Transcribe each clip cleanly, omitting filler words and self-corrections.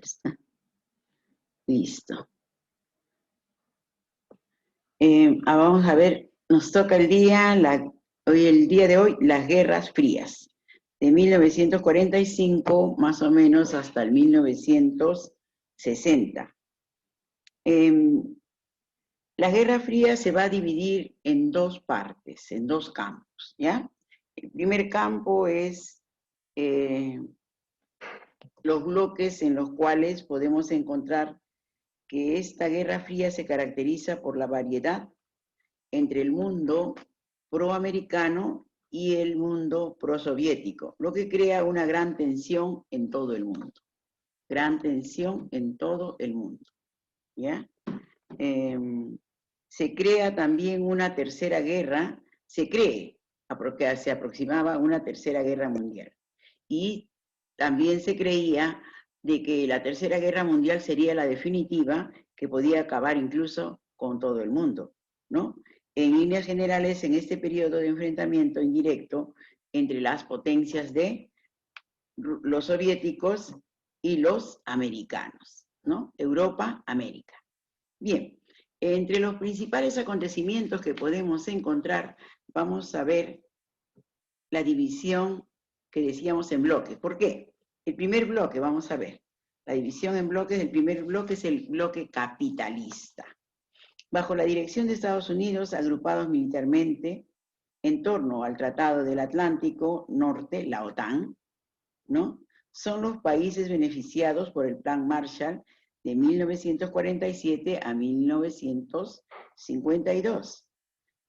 ¿Está? Listo. Vamos a ver, nos toca el día de hoy, las Guerras Frías, de 1945 más o menos hasta el 1960. La Guerra Fría se va a dividir en dos partes, en dos campos, ¿ya? El primer campo es los bloques en los cuales podemos encontrar que esta Guerra Fría se caracteriza por la variedad entre el mundo proamericano y el mundo prosoviético, lo que crea una gran tensión en todo el mundo. Gran tensión en todo el mundo, ¿ya? Se crea también una tercera guerra, se aproximaba una tercera guerra mundial. Y también se creía de que la tercera guerra mundial sería la definitiva, que podía acabar incluso con todo el mundo, ¿no? En líneas generales, en este periodo de enfrentamiento indirecto entre las potencias de los soviéticos y los americanos, ¿no? Europa, América. Bien, entre los principales acontecimientos que podemos encontrar, vamos a ver la división que decíamos en bloques. ¿Por qué? El primer bloque, vamos a ver, la división en bloques, el primer bloque es el bloque capitalista. Bajo la dirección de Estados Unidos, agrupados militarmente en torno al Tratado del Atlántico Norte, la OTAN, ¿no? Son los países beneficiados por el Plan Marshall de 1947 a 1952.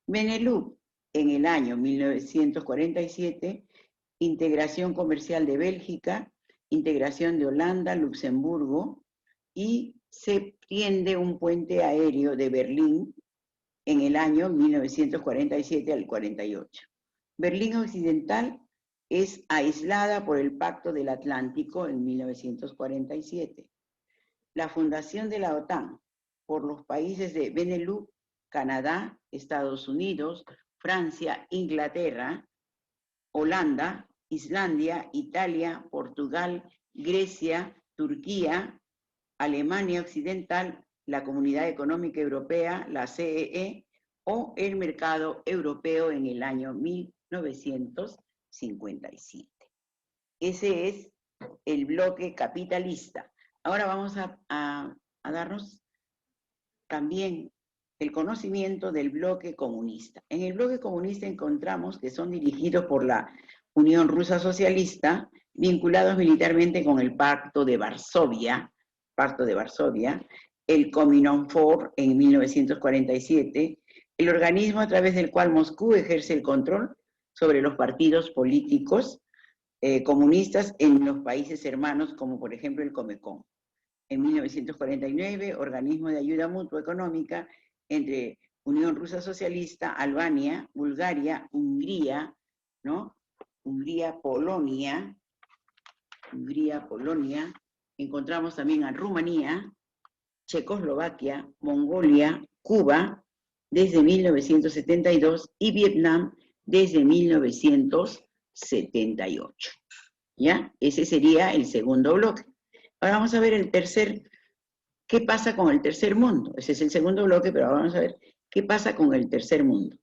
Benelux, en el año 1947, integración comercial de Bélgica, integración de Holanda, Luxemburgo, y se tiende un puente aéreo de Berlín en el año 1947 al 48. Berlín Occidental es aislada por el Pacto del Atlántico en 1947. La fundación de la OTAN por los países de Benelux, Canadá, Estados Unidos, Francia, Inglaterra, Holanda, Islandia, Italia, Portugal, Grecia, Turquía, Alemania Occidental, la Comunidad Económica Europea, la CEE, o el Mercado Europeo en el año 1957. Ese es el bloque capitalista. Ahora vamos a darnos también el conocimiento del bloque comunista. En el bloque comunista encontramos que son dirigidos por la Unión Rusa Socialista, vinculados militarmente con el Pacto de Varsovia, el Kominternfor en 1947, el organismo a través del cual Moscú ejerce el control sobre los partidos políticos comunistas en los países hermanos, como por ejemplo el Comecon. En 1949, organismo de ayuda mutua económica entre Unión Rusa Socialista, Albania, Bulgaria, Hungría, ¿no? Hungría, Polonia, encontramos también a Rumanía, Checoslovaquia, Mongolia, Cuba, desde 1972, y Vietnam, desde 1978. ¿Ya? Ese sería el segundo bloque. Ahora vamos a ver el tercer, ¿qué pasa con el tercer mundo? Ese es el segundo bloque, pero ahora vamos a ver qué pasa con el tercer mundo.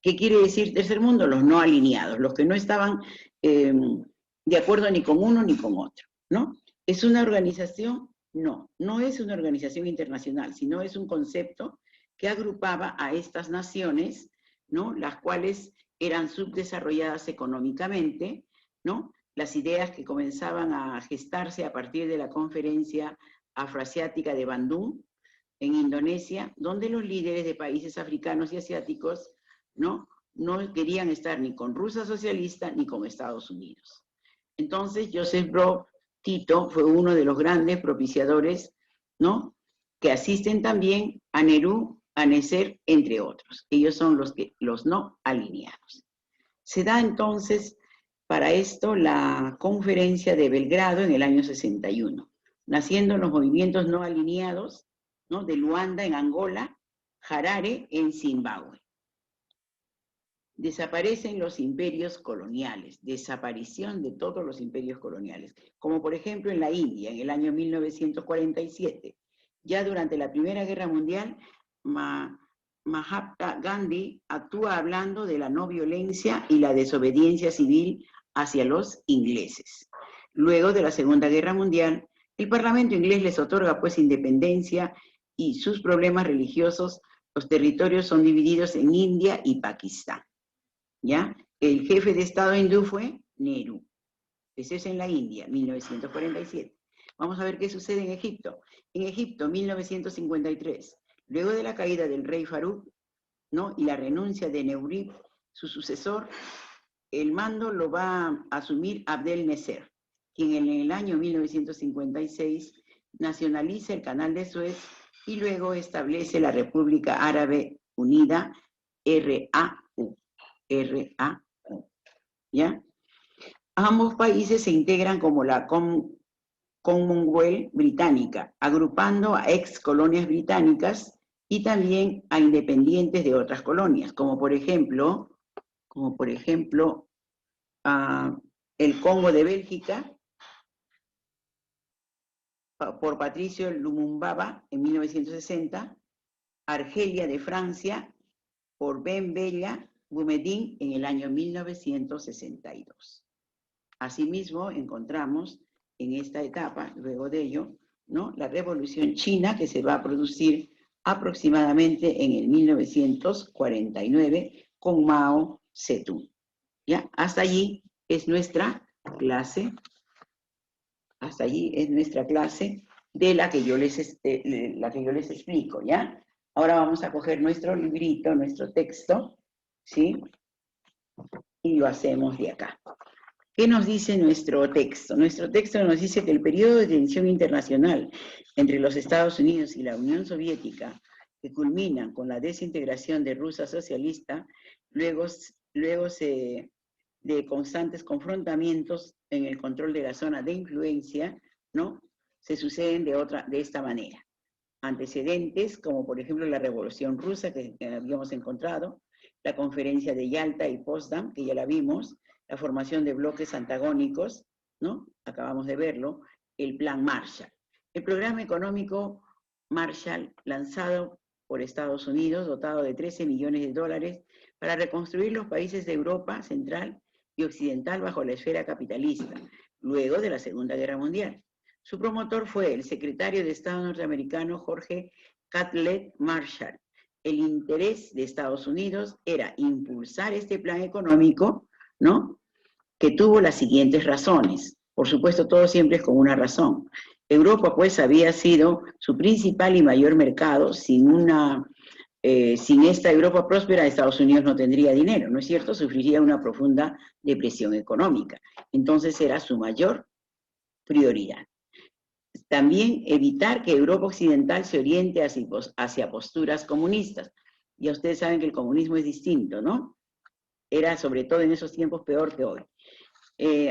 ¿Qué quiere decir tercer mundo? Los no alineados, los que no estaban de acuerdo ni con uno ni con otro, ¿no? ¿Es una organización? No, no es una organización internacional, sino es un concepto que agrupaba a estas naciones, ¿no? Las cuales eran subdesarrolladas económicamente, ¿no? Las ideas que comenzaban a gestarse a partir de la conferencia afroasiática de Bandung, en Indonesia, donde los líderes de países africanos y asiáticos no querían estar ni con Rusia socialista ni con Estados Unidos. Entonces, Joseph Broz Tito fue uno de los grandes propiciadores, ¿no? Que asisten también a Nehru, a Nasser, entre otros. Ellos son los no alineados. Se da entonces para esto la conferencia de Belgrado en el año 61, naciendo los movimientos no alineados, ¿no? De Luanda en Angola, Harare en Zimbabue. desaparecen los imperios coloniales, desaparición de todos los imperios coloniales, como por ejemplo en la India, en el año 1947. Ya durante la Primera Guerra Mundial, Mahatma Gandhi actúa hablando de la no violencia y la desobediencia civil hacia los ingleses. Luego de la Segunda Guerra Mundial, el Parlamento inglés les otorga pues independencia y sus problemas religiosos, los territorios son divididos en India y Pakistán. ¿Ya? El jefe de Estado hindú fue Nehru. Ese es en la India, 1947. Vamos a ver qué sucede en Egipto. En Egipto, 1953. Luego de la caída del rey Farouk, ¿no? Y la renuncia de Neurib, su sucesor, el mando lo va a asumir Abdel Nasser, quien en el año 1956 nacionaliza el Canal de Suez y luego establece la República Árabe Unida, RAU. ¿Ya? Ambos países se integran como la Commonwealth británica, agrupando a ex colonias británicas y también a independientes de otras colonias, como por ejemplo el Congo de Bélgica, por Patricio Lumumba en 1960, Argelia de Francia, por Ben Bella Boumediene en el año 1962. Asimismo, encontramos en esta etapa, luego de ello, ¿no? La Revolución China, que se va a producir aproximadamente en el 1949 con Mao Zedong. ¿Ya? Hasta allí es nuestra clase. Hasta allí es nuestra clase de la que yo les explico, ¿ya? Ahora vamos a coger nuestro librito, nuestro texto, ¿sí? Y lo hacemos de acá. ¿Qué nos dice nuestro texto? Nuestro texto nos dice que el periodo de tensión internacional entre los Estados Unidos y la Unión Soviética, que culmina con la desintegración de Rusia socialista, luego de constantes confrontamientos en el control de la zona de influencia, ¿no? Se suceden de esta manera. Antecedentes, como por ejemplo la Revolución Rusa que habíamos encontrado, la Conferencia de Yalta y Potsdam, que ya la vimos, la formación de bloques antagónicos, ¿no? Acabamos de verlo, el Plan Marshall. El programa económico Marshall, lanzado por Estados Unidos, dotado de 13 millones de dólares para reconstruir los países de Europa Central y Occidental bajo la esfera capitalista, luego de la Segunda Guerra Mundial. Su promotor fue el secretario de Estado norteamericano Jorge Catlett Marshall. El interés de Estados Unidos era impulsar este plan económico, ¿no? Que tuvo las siguientes razones. Por supuesto, todo siempre es con una razón. Europa, pues, había sido su principal y mayor mercado. Sin esta Europa próspera, Estados Unidos no tendría dinero, ¿no es cierto? Sufriría una profunda depresión económica. Entonces era su mayor prioridad. También evitar que Europa Occidental se oriente hacia posturas comunistas. Ya ustedes saben que el comunismo es distinto, ¿no? Era, sobre todo en esos tiempos, peor que hoy.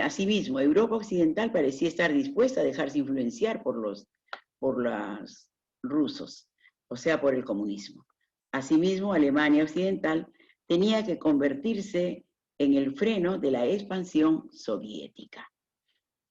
Asimismo, Europa Occidental parecía estar dispuesta a dejarse influenciar por los rusos, o sea, por el comunismo. Asimismo, Alemania Occidental tenía que convertirse en el freno de la expansión soviética.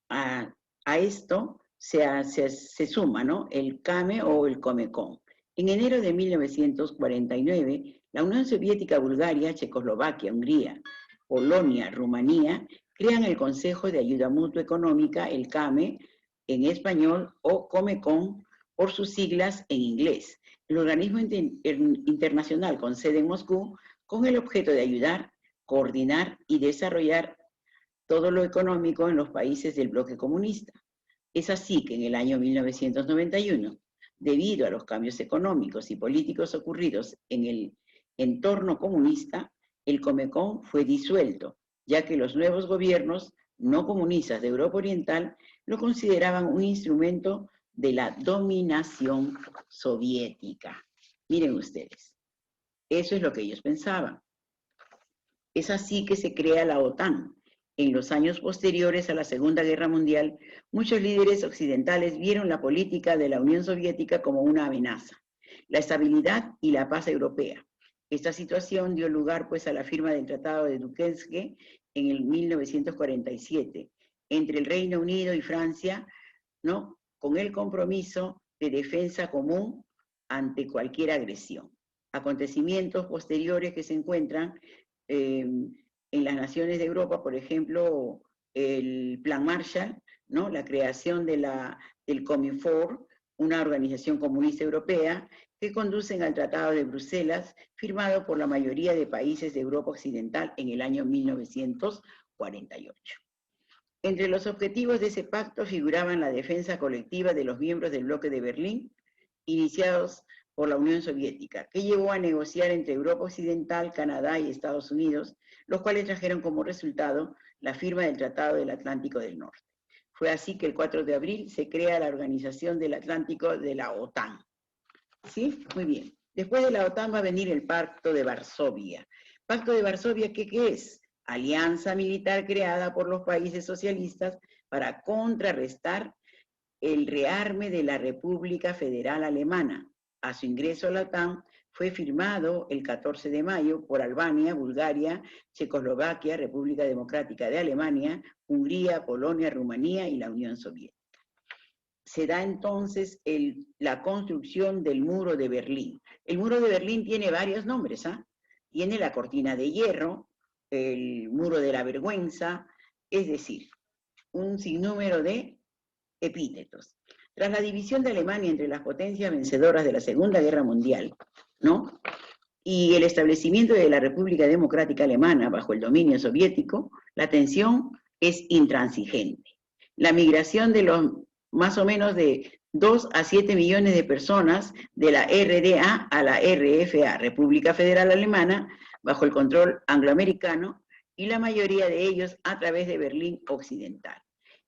A esto se suma, ¿no? El CAME o el Comecon. En enero de 1949, la Unión Soviética, Bulgaria, Checoslovaquia, Hungría, Polonia, Rumanía, crean el Consejo de Ayuda Mutua Económica, el CAME, en español, o Comecon, por sus siglas en inglés. El organismo internacional con sede en Moscú, con el objeto de ayudar, coordinar y desarrollar todo lo económico en los países del bloque comunista. Es así que en el año 1991, debido a los cambios económicos y políticos ocurridos en el entorno comunista, el Comecon fue disuelto, ya que los nuevos gobiernos no comunistas de Europa Oriental lo consideraban un instrumento de la dominación soviética. Miren ustedes, eso es lo que ellos pensaban. Es así que se crea la OTAN. En los años posteriores a la Segunda Guerra Mundial, muchos líderes occidentales vieron la política de la Unión Soviética como una amenaza. La estabilidad y la paz europea. Esta situación dio lugar pues a la firma del Tratado de Duquesne en el 1947 entre el Reino Unido y Francia, ¿no? Con el compromiso de defensa común ante cualquier agresión. Acontecimientos posteriores que se encuentran en las naciones de Europa, por ejemplo, el Plan Marshall, ¿no? La creación del Cominfor, una organización comunista europea, que conducen al Tratado de Bruselas, firmado por la mayoría de países de Europa Occidental en el año 1948. Entre los objetivos de ese pacto figuraban la defensa colectiva de los miembros del bloque de Berlín, iniciados por la Unión Soviética, que llevó a negociar entre Europa Occidental, Canadá y Estados Unidos, los cuales trajeron como resultado la firma del Tratado del Atlántico del Norte. Fue así que el 4 de abril se crea la Organización del Atlántico de la OTAN. ¿Sí? Muy bien. Después de la OTAN va a venir el Pacto de Varsovia. ¿Pacto de Varsovia qué es? Alianza militar creada por los países socialistas para contrarrestar el rearme de la República Federal Alemana. A su ingreso a la OTAN fue firmado el 14 de mayo por Albania, Bulgaria, Checoslovaquia, República Democrática de Alemania, Hungría, Polonia, Rumanía y la Unión Soviética. Se da entonces la construcción del Muro de Berlín. El Muro de Berlín tiene varios nombres, ¿ah? Tiene la Cortina de Hierro, el Muro de la Vergüenza, es decir, un sinnúmero de epítetos. Tras la división de Alemania entre las potencias vencedoras de la Segunda Guerra Mundial, ¿no? Y el establecimiento de la República Democrática Alemana bajo el dominio soviético, la tensión es intransigente. La migración de los más o menos de 2 a 7 millones de personas de la RDA a la RFA, República Federal Alemana, bajo el control angloamericano, y la mayoría de ellos a través de Berlín Occidental.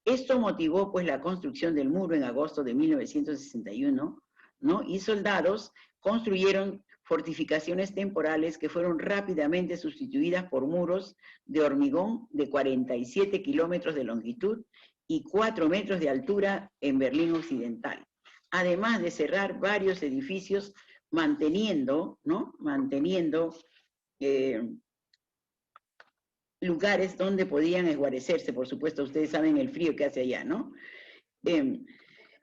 Esto motivó pues la construcción del muro en agosto de 1961, ¿no? Y soldados construyeron fortificaciones temporales que fueron rápidamente sustituidas por muros de hormigón de 47 kilómetros de longitud y 4 metros de altura en Berlín Occidental, además de cerrar varios edificios manteniendo, ¿no? Lugares donde podían esguarecerse, por supuesto, ustedes saben el frío que hace allá, ¿no?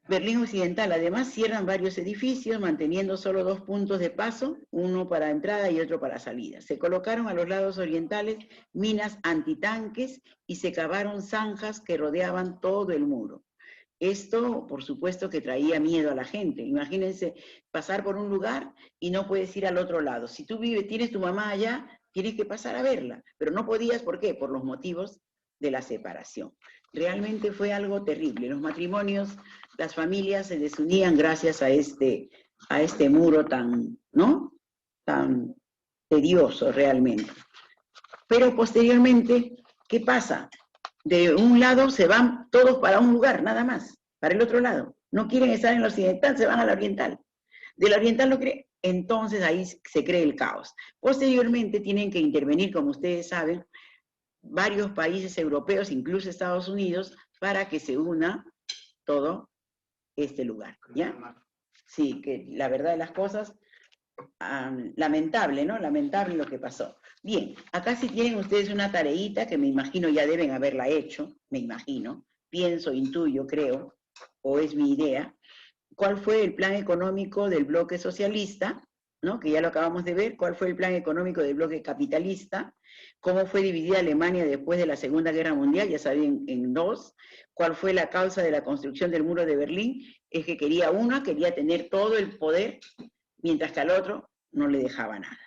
Berlín Occidental, además, cierran varios edificios, manteniendo solo 2 puntos de paso, uno para entrada y otro para salida. Se colocaron a los lados orientales minas antitanques y se cavaron zanjas que rodeaban todo el muro. Esto, por supuesto, que traía miedo a la gente. Imagínense pasar por un lugar y no puedes ir al otro lado. Si tú tienes tu mamá allá, tienes que pasar a verla, pero no podías, ¿por qué? Por los motivos de la separación. Realmente fue algo terrible. Los matrimonios, las familias se desunían gracias a este muro tan, ¿no? Tan tedioso realmente. Pero posteriormente, ¿qué pasa? De un lado se van todos para un lugar, nada más, para el otro lado. No quieren estar en la occidental, se van a la oriental. De la oriental no creen, entonces ahí se cree el caos. Posteriormente tienen que intervenir, como ustedes saben, varios países europeos, incluso Estados Unidos, para que se una todo este lugar, ¿ya? Sí, que la verdad de las cosas, lamentable, ¿no? Lamentable lo que pasó. Bien, acá sí tienen ustedes una tareita que me imagino ya deben haberla hecho, me imagino, pienso, intuyo, creo, o es mi idea. ¿Cuál fue el plan económico del bloque socialista? ¿No? Que ya lo acabamos de ver. ¿Cuál fue el plan económico del bloque capitalista? ¿Cómo fue dividida Alemania después de la Segunda Guerra Mundial? Ya saben, en 2. ¿Cuál fue la causa de la construcción del muro de Berlín? Es que quería tener todo el poder, mientras que al otro no le dejaba nada.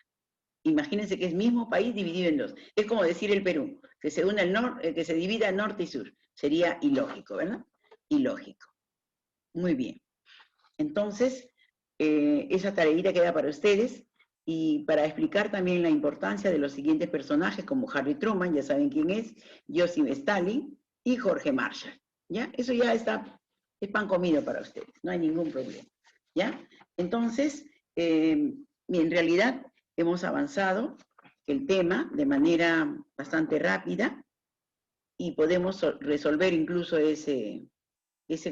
Imagínense que es el mismo país dividido en 2. Es como decir el Perú, que se que se divida en norte y sur. Sería ilógico, ¿verdad? Ilógico. Muy bien. Entonces, esa tareita queda para ustedes y para explicar también la importancia de los siguientes personajes como Harry Truman, ya saben quién es, Joseph Stalin y Jorge Marshall, ¿ya? Eso ya está, es pan comido para ustedes, no hay ningún problema, ¿ya? Entonces, en realidad hemos avanzado el tema de manera bastante rápida y podemos resolver incluso ese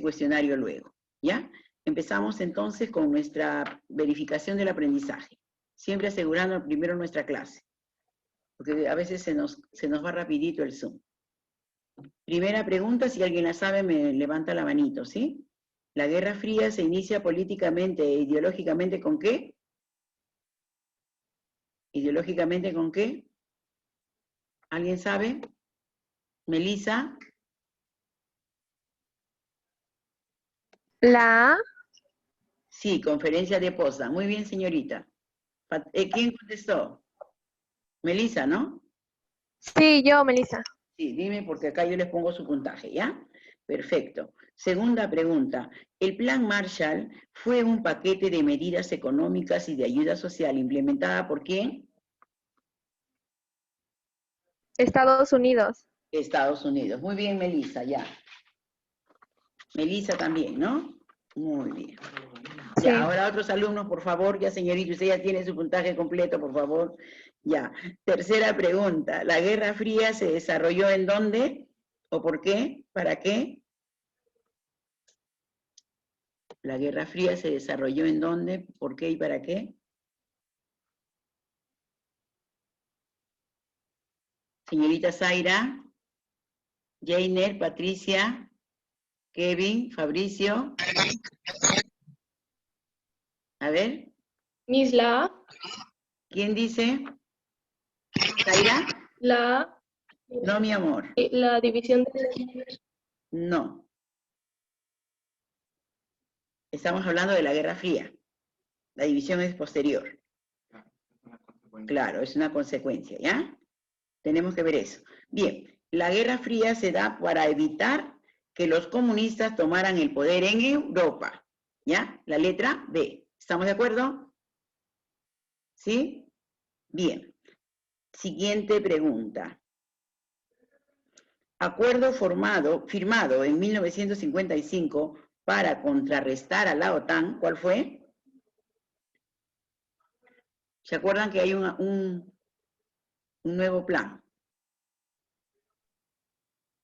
cuestionario luego, ¿ya? Empezamos entonces con nuestra verificación del aprendizaje. Siempre asegurando primero nuestra clase. Porque a veces se nos va rapidito el Zoom. Primera pregunta, si alguien la sabe, me levanta la manito, ¿sí? La Guerra Fría se inicia políticamente e ideológicamente ¿con qué? ¿Ideológicamente con qué? ¿Alguien sabe? ¿Melissa? La A. Sí, conferencia de Potsdam. Muy bien, señorita. ¿Quién contestó? Melissa, ¿no? Sí, yo, Melissa. Sí, dime porque acá yo les pongo su puntaje, ¿ya? Perfecto. Segunda pregunta. El Plan Marshall fue un paquete de medidas económicas y de ayuda social implementada ¿por quién? Estados Unidos. Estados Unidos. Muy bien, Melissa, ya. Melissa también, ¿no? Muy bien. Sí. Ya, ahora otros alumnos, por favor, ya señorita, usted ya tiene su puntaje completo, por favor. Ya. Tercera pregunta. ¿La Guerra Fría se desarrolló en dónde? ¿O por qué? ¿Para qué? ¿La Guerra Fría se desarrolló en dónde? ¿Por qué y para qué? Señorita Zaira, Jainer, Patricia, Kevin, Fabricio. A ver, Miss, la A. ¿quién dice? ¿Zaira? La A. No, mi amor. La división de... No. Estamos hablando de la Guerra Fría. La división es posterior. Claro, es una consecuencia, ¿ya? Tenemos que ver eso. Bien, la Guerra Fría se da para evitar que los comunistas tomaran el poder en Europa, ¿ya? La letra B. ¿Estamos de acuerdo? ¿Sí? Bien. Siguiente pregunta. Acuerdo firmado en 1955 para contrarrestar a la OTAN, ¿cuál fue? ¿Se acuerdan que hay un nuevo plan?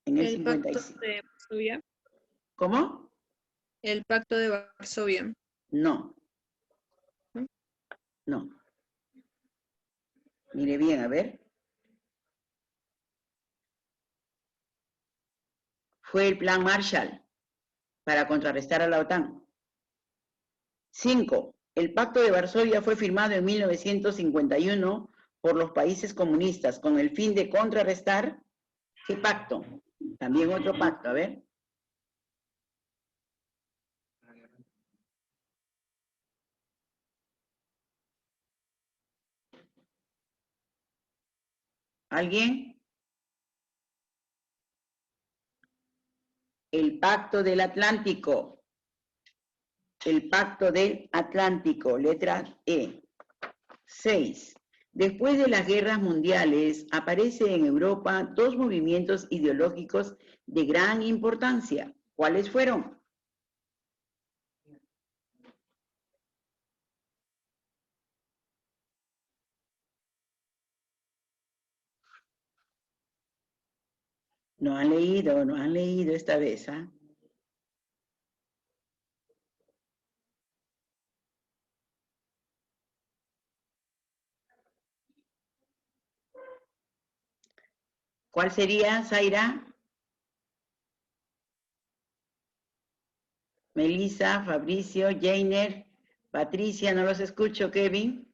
En el 55. Pacto de Varsovia. ¿Cómo? El Pacto de Varsovia. No. No. Mire bien, a ver. Fue el Plan Marshall para contrarrestar a la OTAN. 5. El Pacto de Varsovia fue firmado en 1951 por los países comunistas con el fin de contrarrestar. ¿Qué pacto? También otro pacto, a ver. ¿Alguien? El Pacto del Atlántico. El Pacto del Atlántico, letra E. 6. Después de las guerras mundiales, aparece en Europa dos movimientos ideológicos de gran importancia. ¿Cuáles fueron? No han leído esta vez, ¿ah? ¿Cuál sería, Zaira? Melissa, Fabricio, Jainer, Patricia, no los escucho, Kevin.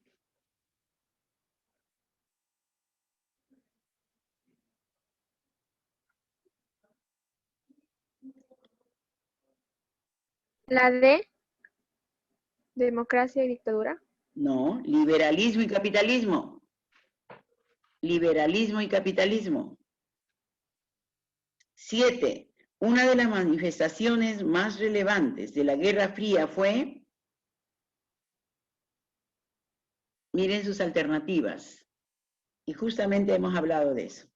La D. Democracia y dictadura. No, liberalismo y capitalismo. Liberalismo y capitalismo. 7. Una de las manifestaciones más relevantes de la Guerra Fría fue, miren sus alternativas, y justamente hemos hablado de eso.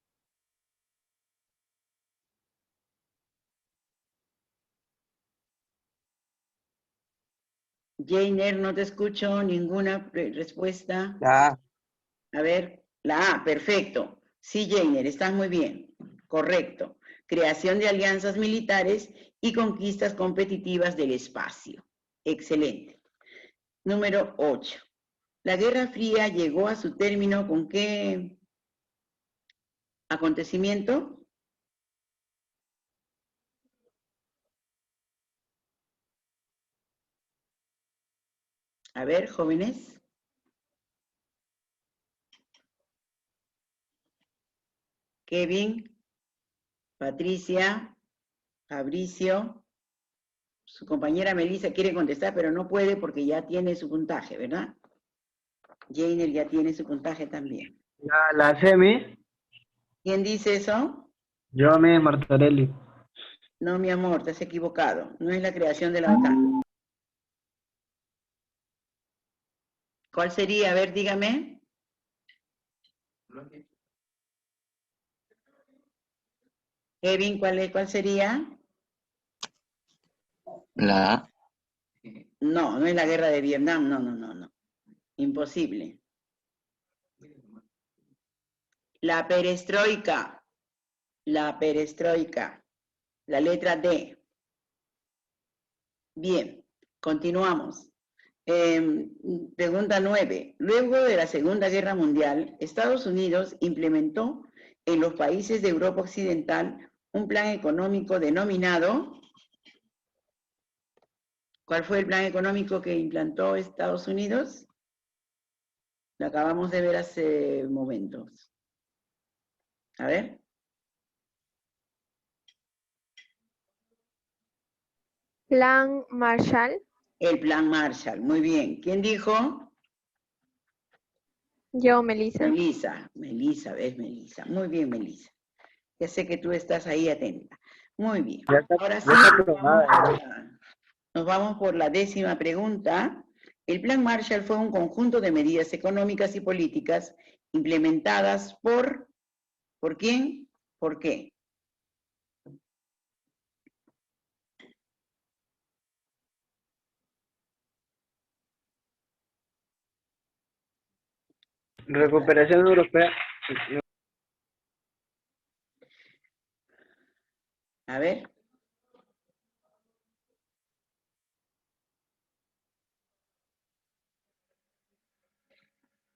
Jainer, no te escucho ninguna respuesta. La A. A ver, la A, perfecto. Sí, Jainer, estás muy bien. Correcto. Creación de alianzas militares y conquistas competitivas del espacio. Excelente. Número 8. La Guerra Fría llegó a su término ¿con qué acontecimiento? A ver, jóvenes. Kevin, Patricia, Fabricio. Su compañera Melissa quiere contestar, pero no puede porque ya tiene su puntaje, ¿verdad? Jainer ya tiene su puntaje también. La semi, ¿Quién dice eso? yo me Martorelli. No, mi amor, te has equivocado. No es la creación de la OTAN. ¿Cuál sería? A ver, dígame. Kevin, ¿cuál sería? La A. No, no es la guerra de Vietnam, no. Imposible. La perestroika. La perestroika. La letra D. Bien, continuamos. Pregunta 9. Luego de la Segunda Guerra Mundial, Estados Unidos implementó en los países de Europa Occidental un plan económico denominado... ¿Cuál fue el plan económico que implantó Estados Unidos? Lo acabamos de ver hace momentos. A ver. Plan Marshall. El plan Marshall. Muy bien. ¿Quién dijo? Yo, Melissa. Melissa, ¿ves, Melissa? Muy bien, Melissa. Ya sé que tú estás ahí atenta. Muy bien. Ahora sí, nos vamos por la 10ª pregunta. El Plan Marshall fue un conjunto de medidas económicas y políticas implementadas ¿por quién? ¿Por qué? Recuperación europea. A ver.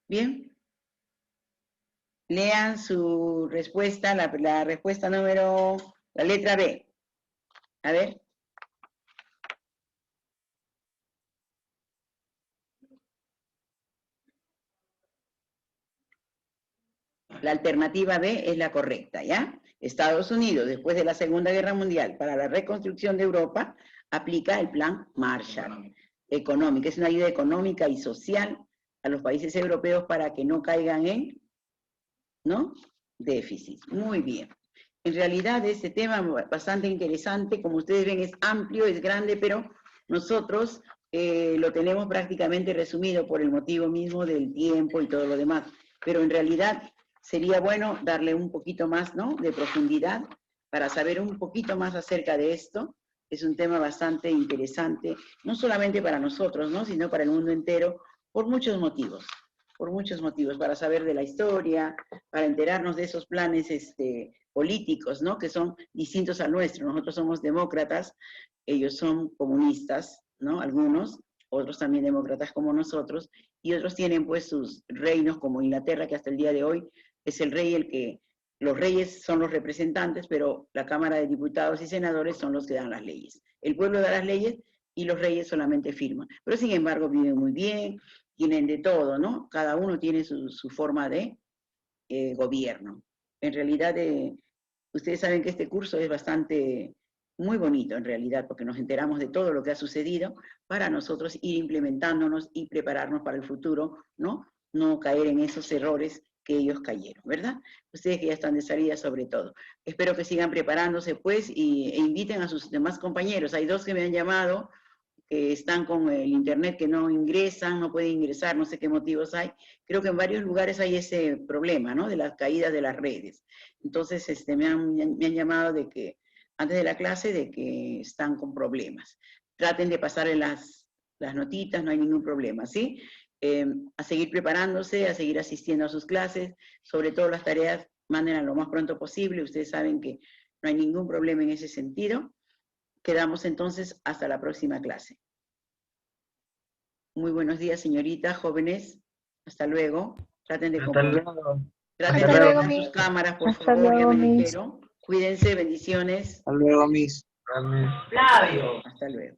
Bien. Lean su respuesta, la respuesta número, la letra B. A ver. La alternativa B es la correcta, ¿ya? Estados Unidos, después de la Segunda Guerra Mundial, para la reconstrucción de Europa, aplica el Plan Marshall económico. Es una ayuda económica y social a los países europeos para que no caigan en, ¿no?, déficit. Muy bien. En realidad, este tema bastante interesante, como ustedes ven, es amplio, es grande, pero nosotros lo tenemos prácticamente resumido por el motivo mismo del tiempo y todo lo demás. Pero en realidad sería bueno darle un poquito más, ¿no?, de profundidad para saber un poquito más acerca de esto. Es un tema bastante interesante, no solamente para nosotros, ¿no?, sino para el mundo entero, por muchos motivos, para saber de la historia, para enterarnos de esos planes políticos, ¿no?, que son distintos al nuestro. Nosotros somos demócratas, ellos son comunistas, ¿no?, algunos, otros también demócratas como nosotros, y otros tienen pues sus reinos como Inglaterra, que hasta el día de hoy es el rey los reyes son los representantes, pero la Cámara de Diputados y Senadores son los que dan las leyes. El pueblo da las leyes y los reyes solamente firman. Pero sin embargo viven muy bien, tienen de todo, ¿no? Cada uno tiene su forma de gobierno. En realidad, ustedes saben que este curso es muy bonito en realidad, porque nos enteramos de todo lo que ha sucedido para nosotros ir implementándonos y prepararnos para el futuro, ¿no? No caer en esos errores que ellos cayeron, ¿verdad? Ustedes que ya están de salida sobre todo. Espero que sigan preparándose pues e inviten a sus demás compañeros. Hay 2 que me han llamado, que están con el internet, que no ingresan, no pueden ingresar, no sé qué motivos hay. Creo que en varios lugares hay ese problema, ¿no?, de las caídas de las redes. Entonces, me han llamado de que, antes de la clase, de que están con problemas. Traten de pasarle las notitas, no hay ningún problema, ¿sí? A seguir preparándose, a seguir asistiendo a sus clases, sobre todo las tareas, mándenlas lo más pronto posible. Ustedes saben que no hay ningún problema en ese sentido. Quedamos entonces hasta la próxima clase. Muy buenos días, señoritas, jóvenes. Hasta luego. Traten de Hasta compartir. luego. Traten Hasta de luego, apagar Miss. sus cámaras, por Hasta favor, ya luego, me Miss. dijeron. Cuídense, bendiciones. Hasta luego, Miss. Amén. Hasta luego.